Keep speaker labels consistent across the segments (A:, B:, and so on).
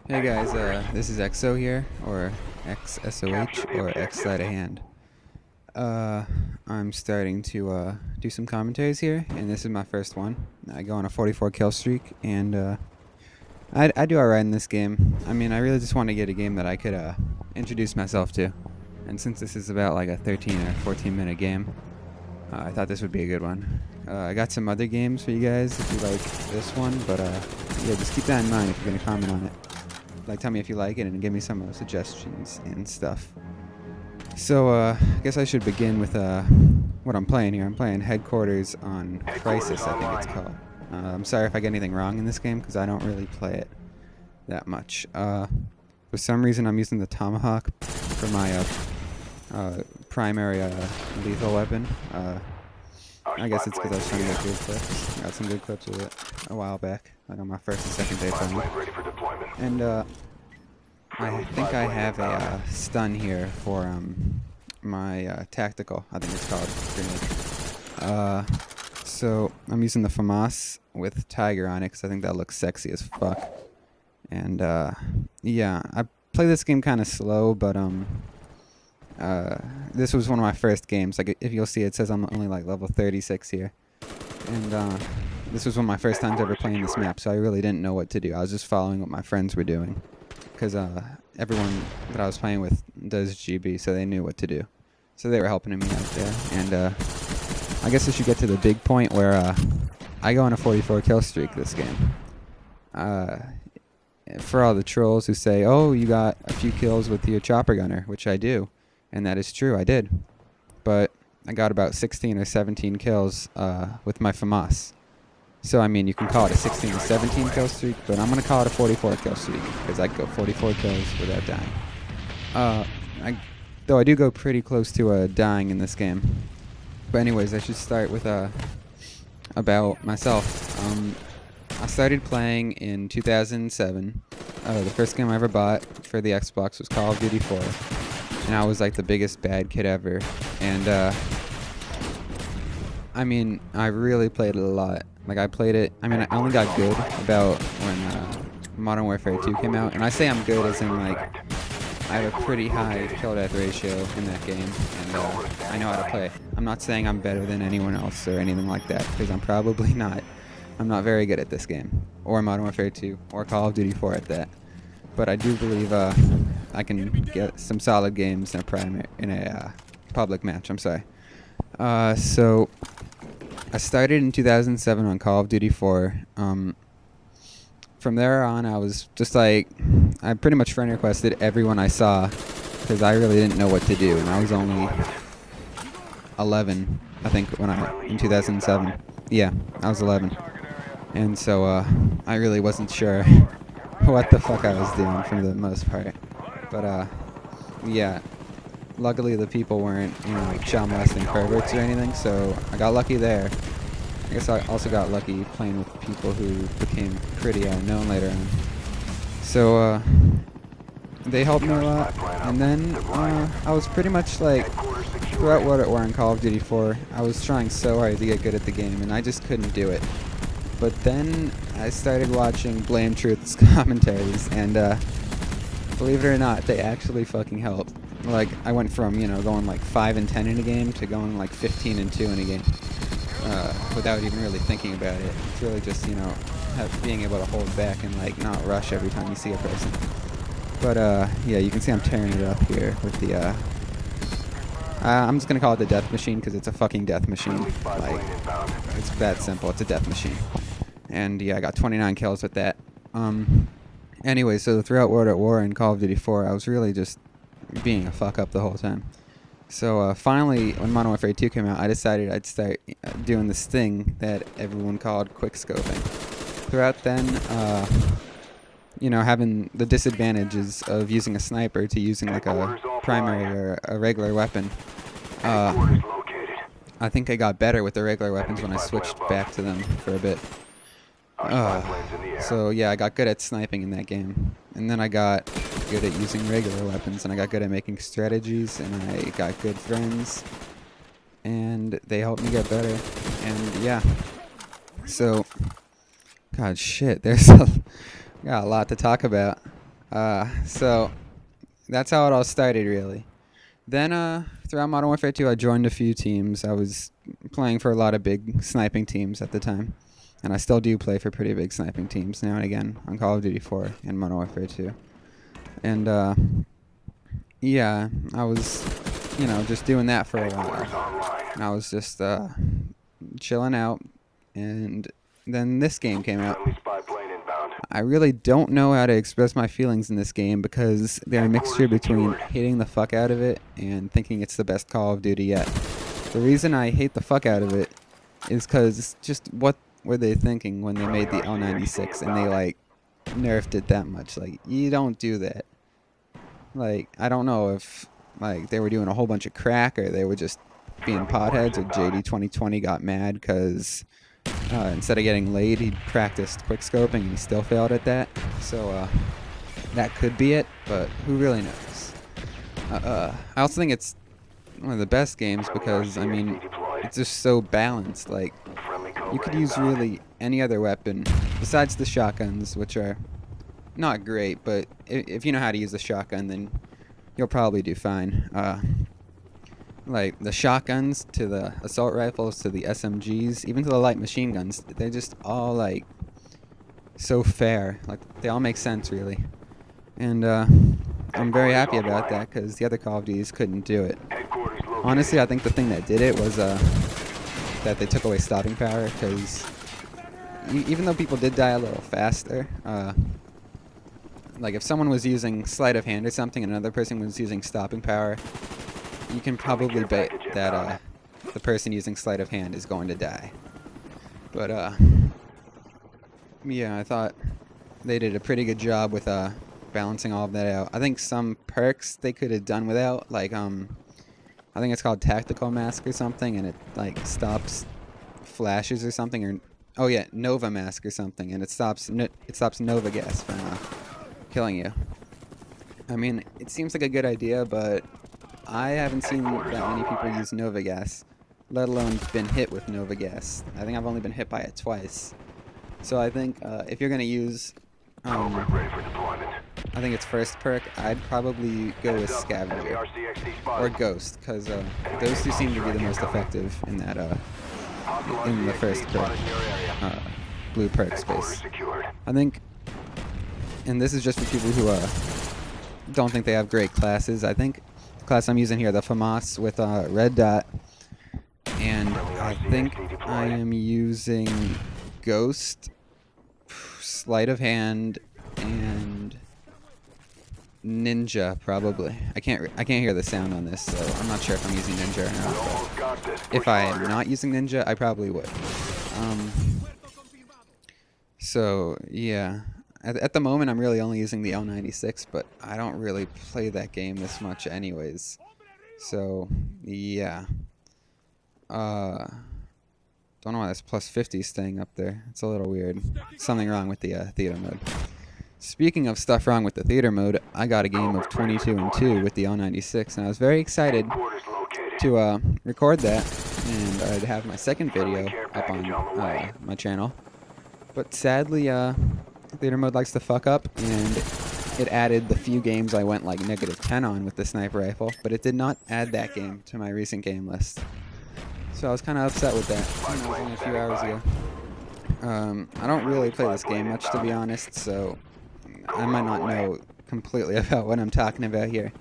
A: Hey guys, this is XO here, or XSOH, or X Sleight of Hand. I'm starting to do some commentaries here, and this is my first one. I go on a 44 kill streak, and I do alright in this game. I mean, I really just want to get a game that I could introduce myself to. And since this is about like a 13 or 14 minute game, I thought this would be a good one. I got some other games for you guys if you like this one, but yeah, just keep that in mind if you're going to comment on it. Like, tell me if you like it and give me some suggestions and stuff. So, I guess I should begin with what I'm playing here. I'm playing Headquarters on Crisis, I think it's called. I'm sorry if I get anything wrong in this game, because I don't really play it that much. For some reason, I'm using the Tomahawk for my primary lethal weapon. I guess it's because I was trying to get good clips. I got some good clips with it a while back, like on my first and second day playing. And I think I have a stun here for my tactical, I think it's called, grenade. So I'm using the FAMAS with Tiger on it because I think that looks sexy as fuck. And yeah, I play this game kind of slow, but this was one of my first games. Like, if you'll see, it says I'm only like level 36 here. And this was one of my first times ever playing this map, so I really didn't know what to do. I was just following what my friends were doing, because everyone that I was playing with does GB, so they knew what to do. So they were helping me out there. And I guess I should get to the big point where I go on a 44 kill streak this game. For all the trolls who say, oh, you got a few kills with your chopper gunner, which I do. And that is true, I did. But I got about 16 or 17 kills with my FAMAS. So, I mean, you can call it a 16 or 17 kill streak, but I'm going to call it a 44 kill streak, because I go 44 kills without dying. Though I do go pretty close to dying in this game. But anyways, I should start with about myself. I started playing in 2007. The first game I ever bought for the Xbox was Call of Duty 4. And I was like the biggest bad kid ever. And I mean, I really played it a lot. Like, I played it, I mean, I only got good about when Modern Warfare 2 came out. And I say I'm good as in, like, I have a pretty high kill-death ratio in that game. And I know how to play. I'm not saying I'm better than anyone else or anything like that, because I'm probably not. I'm not very good at this game, or Modern Warfare 2, or Call of Duty 4 at that. But I do believe I can get some solid games in a public match. I'm sorry. So I started in 2007 on Call of Duty 4. From there on, I was just like, I pretty much friend requested everyone I saw, because I really didn't know what to do, and I was only 11, I think, in 2007. Yeah, I was 11. And so I really wasn't sure what the fuck I was doing for the most part. But yeah, luckily the people weren't, child molesting perverts or anything, so I got lucky there. I guess I also got lucky playing with people who became pretty known later on. So they helped me a lot, and then I was pretty much like, throughout World at War and Call of Duty 4, I was trying so hard to get good at the game, and I just couldn't do it. But then I started watching Blame Truth's commentaries, and believe it or not, they actually fucking helped. Like, I went from, going like 5 and 10 in a game to going like 15 and 2 in a game, without even really thinking about it. It's really just, being able to hold back and like not rush every time you see a person. But yeah, you can see I'm tearing it up here with the I'm just gonna call it the death machine, because it's a fucking death machine. Like, it's that simple. It's a death machine. And yeah, I got 29 kills with that. Anyway, so throughout World at War and Call of Duty 4, I was really just being a fuck up the whole time. So finally, when Modern Warfare 2 came out, I decided I'd start doing this thing that everyone called quickscoping. Throughout then, having the disadvantages of using a sniper to using like a primary or a regular weapon. I think I got better with the regular weapons when I switched back to them for a bit. So yeah, I got good at sniping in that game. And then I got good at using regular weapons, and I got good at making strategies, and I got good friends. And they helped me get better. And yeah. So, God shit, got a lot to talk about. So that's how it all started, really. Then, throughout Modern Warfare 2, I joined a few teams. I was playing for a lot of big sniping teams at the time. And I still do play for pretty big sniping teams now and again on Call of Duty 4 and Modern Warfare 2. And, yeah, I was, just doing that for a while. And I was just, chilling out. And then this game came out. I really don't know how to express my feelings in this game because they're a mixture between hating the fuck out of it and thinking it's the best Call of Duty yet. The reason I hate the fuck out of it is because just what were they thinking when they made the L96 and they, like, nerfed it that much? Like, you don't do that. Like, I don't know if, like, they were doing a whole bunch of crack or they were just being potheads or JD 2020 got mad because instead of getting laid, he practiced quickscoping and he still failed at that. So that could be it, but who really knows? I also think it's one of the best games because, I mean, it's just so balanced. Like, you could use really any other weapon besides the shotguns, which are not great, but if you know how to use the shotgun, then you'll probably do fine. Like, the shotguns to the assault rifles to the SMGs, even to the light machine guns, they're just all, like, so fair. Like, they all make sense, really. And I'm very happy about that because the other Call of Duties couldn't do it. Honestly, I think the thing that did it was that they took away stopping power because even though people did die a little faster, like if someone was using sleight of hand or something and another person was using stopping power, you can probably bet that the person using sleight of hand is going to die. But yeah, I thought they did a pretty good job with balancing all of that out. I think some perks they could have done without, like I think it's called Tactical Mask or something, and it like stops flashes or something, or oh yeah, Nova Mask or something, and it stops Nova gas from killing you. I mean, it seems like a good idea, but I haven't seen that many people use Nova gas, let alone been hit with Nova gas. I think I've only been hit by it twice. So I think if you're gonna use, I think it's first perk, I'd probably go with Scavenger or Ghost, because those two seem to be the most effective in that in the first perk, blue perk space. I think, and this is just for people who don't think they have great classes. I think the class I'm using here, the FAMAS with red dot, and I think I am using Ghost, Sleight of Hand, and Ninja probably. I can't hear the sound on this, so I'm not sure if I'm using Ninja or not. But if I am not using Ninja, I probably would. So yeah, at the moment I'm really only using the L96, but I don't really play that game this much anyways. So yeah. Don't know why this plus 50 is staying up there. It's a little weird. Something wrong with the theater mode. Speaking of stuff wrong with the theater mode, I got a game of 22-2 with the L96, and I was very excited to record that, and I'd have my second video up on my channel. But sadly, theater mode likes to fuck up, and it added the few games I went like -10 on with the sniper rifle, but it did not add that game to my recent game list. So I was kind of upset with that. That was only a few hours ago. I don't really play this game much, to be honest, so I might not know completely about what I'm talking about here.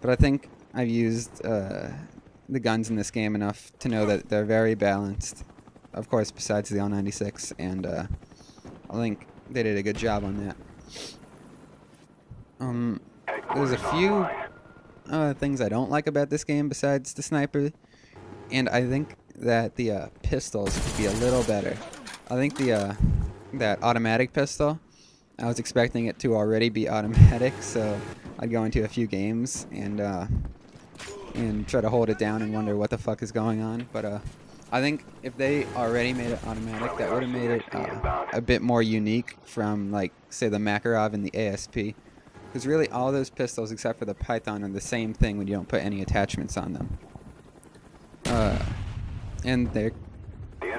A: But I think I've used the guns in this game enough to know that they're very balanced. Of course, besides the L96, and I think they did a good job on that. There's a few things I don't like about this game besides the sniper. And I think that the pistols could be a little better. I think the that automatic pistol, I was expecting it to already be automatic, so I'd go into a few games and try to hold it down and wonder what the fuck is going on. But I think if they already made it automatic, that would have made it a bit more unique from, like, say, the Makarov and the ASP. Because really all those pistols except for the Python are the same thing when you don't put any attachments on them. And they're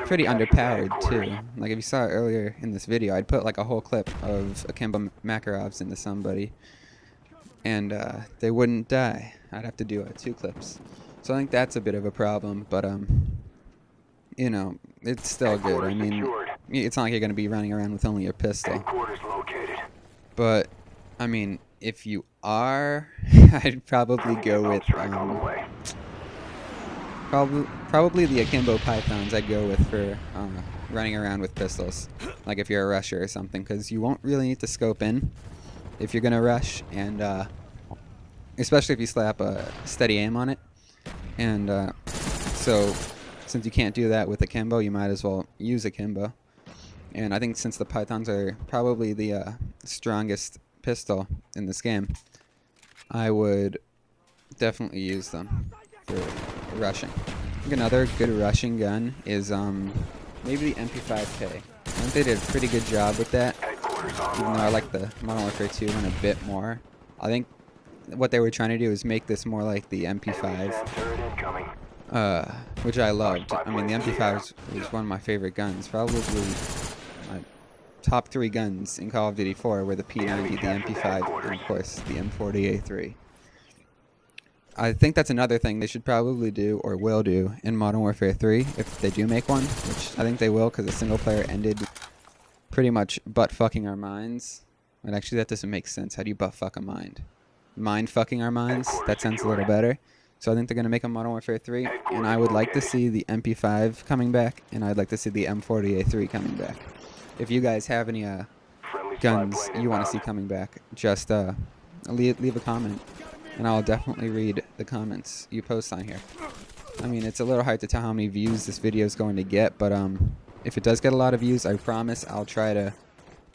A: pretty underpowered too. Like if you saw it earlier in this video, I'd put like a whole clip of Akimbo Makarovs into somebody, and they wouldn't die. I'd have to do 2 clips. So I think that's a bit of a problem, but you know, it's still good. I mean, it's not like you're going to be running around with only your pistol. But, I mean, if you are, I'd probably go with probably the akimbo pythons. I'd go with for running around with pistols, like if you're a rusher or something, because you won't really need to scope in if you're going to rush, and especially if you slap a steady aim on it. And so since you can't do that with akimbo, you might as well use akimbo. And I think since the pythons are probably the strongest pistol in this game, I would definitely use them for rushing. I think another good rushing gun is maybe the MP5K. I think they did a pretty good job with that, even though I like the Modern Warfare 2 one a bit more. I think what they were trying to do is make this more like the MP5, which I loved. I mean, the MP5 was one of my favorite guns. Probably my top 3 guns in Call of Duty 4 were the P90, the MP5, and of course the M40A3. I think that's another thing they should probably do, or will do, in Modern Warfare 3, if they do make one, which I think they will, because the single player ended pretty much butt-fucking our minds. And actually, that doesn't make sense. How do you butt-fuck a mind? Mind-fucking our minds? That sounds a little better. So I think they're going to make a Modern Warfare 3, and I would like to see the MP5 coming back, and I'd like to see the M40A3 coming back. If you guys have any guns you want to see coming back, just leave a comment, and I'll definitely read the comments you post on here. I mean, it's a little hard to tell how many views this video is going to get, but if it does get a lot of views, I promise I'll try to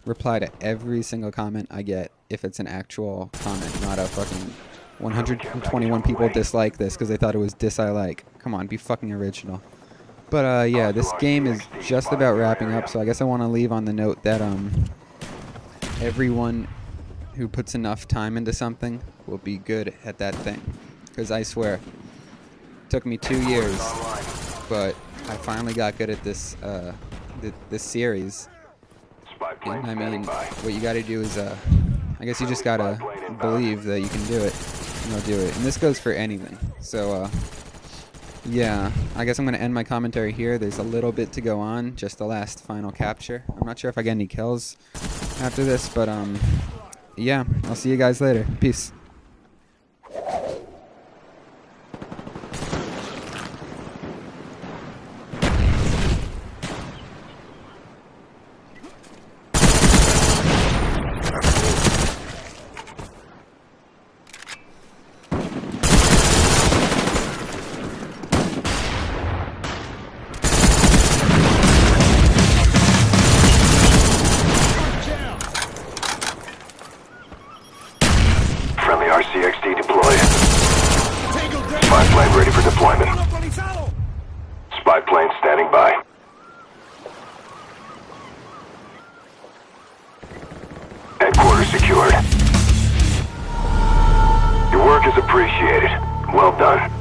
A: reply to every single comment I get if it's an actual comment, not a fucking 121 people dislike this because they thought it was dislike. Come on, be fucking original. But yeah, this game is just about wrapping up, so I guess I want to leave on the note that everyone who puts enough time into something will be good at that thing. Because I swear, it took me 2 years, but I finally got good at this this series. And I mean, what you got to do is, I guess you just got to believe that you can do it, and you'll do it. And this goes for anything. So, yeah, I guess I'm going to end my commentary here. There's a little bit to go on, just the last final capture. I'm not sure if I get any kills after this, but yeah, I'll see you guys later. Peace.
B: RCXD deployed. Spy plane ready for deployment. Spy plane standing by. Headquarters secured. Your work is appreciated. Well done.